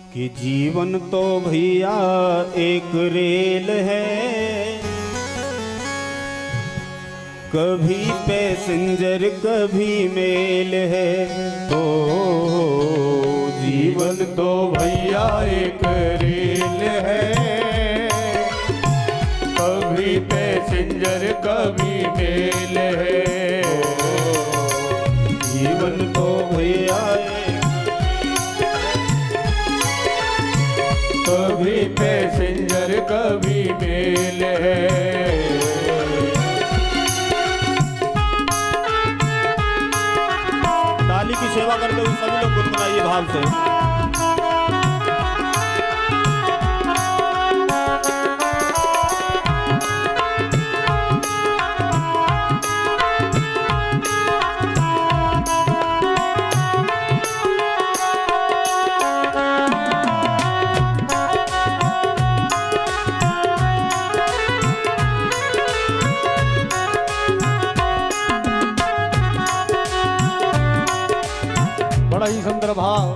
कि जीवन तो भैया एक रेल है, कभी पैसेंजर कभी मेल है। तो जीवन तो भैया एक रेल है, कभी पैसेंजर कभी मेल है। जीवन तो भैया कभी पैसेंजर कभी मेल है। ताली की सेवा करते हुए सभी लोग गुनगुनाइए भाव से। बड़ा ही सुंदर भाव।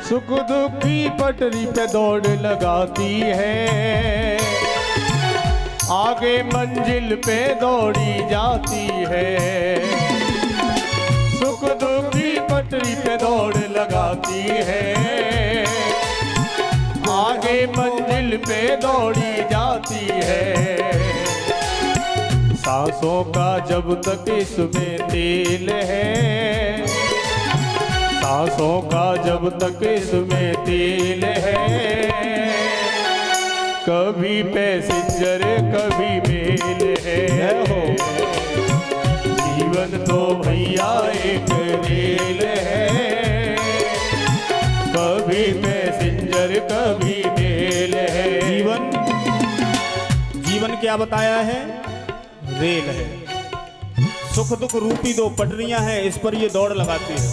सुख दुख की पटरी पे दौड़ लगाती है, आगे मंजिल पे दौड़ी जाती है। सुख दुख की पटरी पे दौड़ लगाती है, आगे मंजिल पे दौड़ी जाती है। सांसों का जब तक इसमें तेल है, सांसों का जब तक इसमें तेल है, कभी पैसेंजर कभी मेल है। हो जीवन तो भैया एक रेल है, कभी पैसेंजर कभी मेल है। जीवन क्या बताया है? रेल है। सुख दुख रूपी दो पटरियां हैं, इस पर ये दौड़ लगाती है।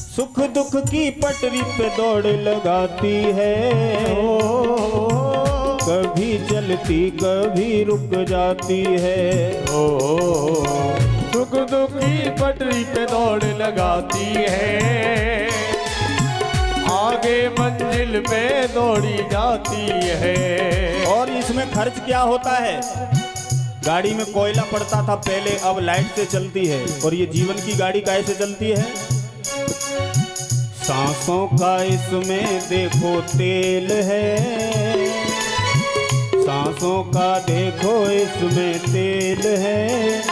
सुख दुख की पटरी पे दौड़ लगाती है, कभी चलती कभी रुक जाती है। सुख दुख की पटरी पे दौड़ लगाती है, आगे मंजिल पे दौड़ी जाती है। और इसमें खर्च क्या होता है? गाड़ी में कोयला पड़ता था पहले, अब लाइट से चलती है। और ये जीवन की गाड़ी कैसे चलती है? सांसों का इसमें देखो तेल है, सांसों का देखो इसमें तेल है,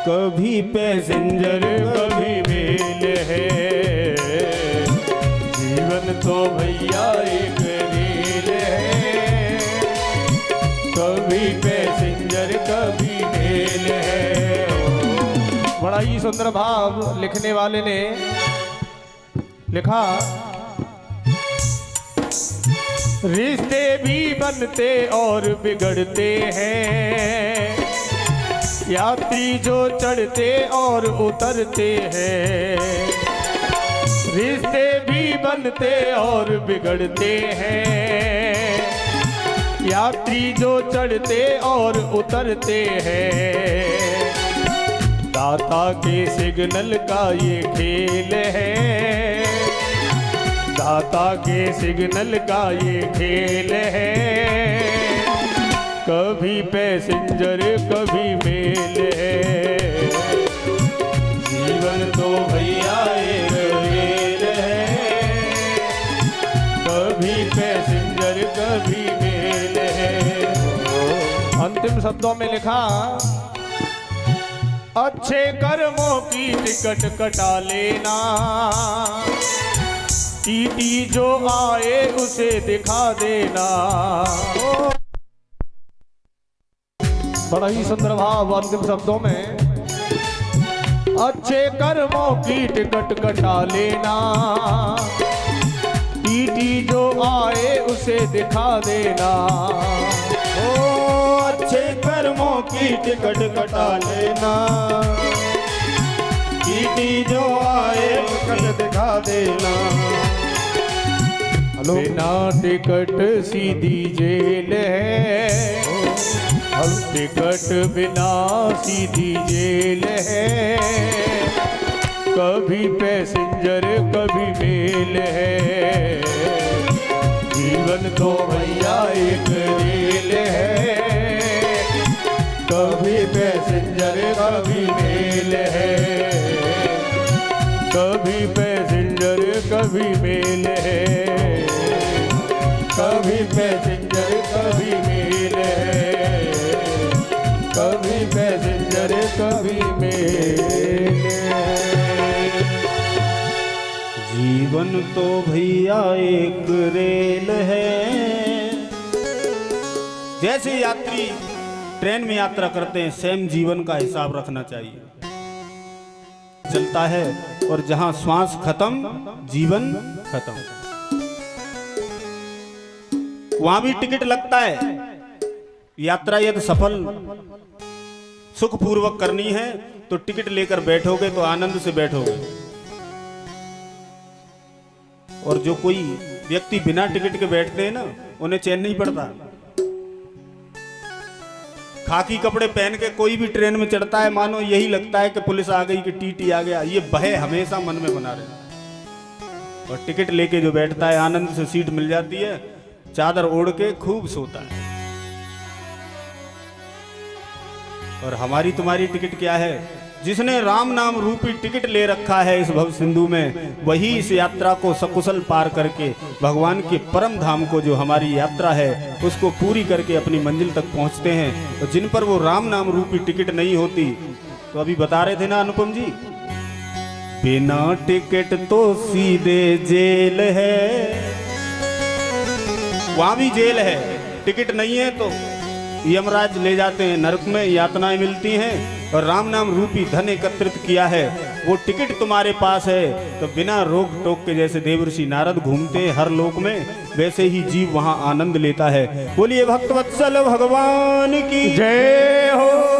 कभी पैसेंजर कभी मेल है। जीवन तो भैया एक रेल है, कभी पैसेंजर कभी मेल है। बड़ा ही सुंदर भाव लिखने वाले ने लिखा। रिश्ते भी बनते और बिगड़ते हैं, यात्री जो चढ़ते और उतरते हैं। रिश्ते भी बनते और बिगड़ते हैं, यात्री जो चढ़ते और उतरते हैं। दाता के सिग्नल का ये खेल है, दाता के सिग्नल का ये खेल है, कभी पैसेंजर कभी मेल है। जीवन तो भैया एक रेल है, कभी पैसेंजर कभी मेल है। अंतिम शब्दों में लिखा। अच्छे कर्मों की टिकट कटा लेना, टीटी जो आए उसे दिखा देना। बड़ा ही सुंदर भाव अंतिम शब्दों में। अच्छे कर्मों की टिकट कटा लेना, टीटी जो आए उसे दिखा देना। अच्छे कर्मों की टिकट कटा लेना, टीटी जो आए टिकट दिखा देना। बिना टिकट सीधी जेल है, टिकट बिना सीधी जेल है, कभी पैसेंजर कभी मेल है, जीवन तो भैया एक रेल है, कभी पैसेंजर कभी मेल है, कभी पैसेंजर कभी मेल है, कभी पैसेंजर कभी मेल है, कभी पैसेंजर कभी मेल है। जीवन तो भैया एक रेल है। जैसे यात्री ट्रेन में यात्रा करते हैं, सेम जीवन का हिसाब रखना चाहिए। चलता है और जहां श्वास खत्म जीवन खत्म, वहां भी टिकट लगता है। यात्रा यदि सफल सुखपूर्वक करनी है तो टिकट लेकर बैठोगे तो आनंद से बैठोगे, और जो कोई व्यक्ति बिना टिकट के बैठते हैं ना, उन्हें चैन नहीं पड़ता। खाकी कपड़े पहन के कोई भी ट्रेन में चढ़ता है, मानो यही लगता है कि पुलिस आ गई, कि टीटी आ गया। ये भय हमेशा मन में बना रहे। और टिकट लेके जो बैठता है, आनंद से सीट मिल जाती है, चादर ओढ़ के खूब सोता है। और हमारी तुम्हारी टिकट क्या है? जिसने राम नाम रूपी टिकट ले रखा है इस भव सिंधु में, वही इस यात्रा को सकुशल पार करके भगवान के परम धाम को, जो हमारी यात्रा है, उसको पूरी करके अपनी मंजिल तक पहुंचते हैं। और जिन पर वो राम नाम रूपी टिकट नहीं होती, तो अभी बता रहे थे ना अनुपम जी, बिना टिकट तो सीधे जेल है। वहां भी जेल है, टिकट नहीं है तो यमराज ले जाते हैं, नरक में यातनाएं मिलती हैं। और राम नाम रूपी धन एकत्रित किया है, वो टिकट तुम्हारे पास है, तो बिना रोक टोक के, जैसे देवर्षि नारद घूमते हैं हर लोक में, वैसे ही जीव वहां आनंद लेता है। बोलिए भक्तवत्सल भगवान की जय हो।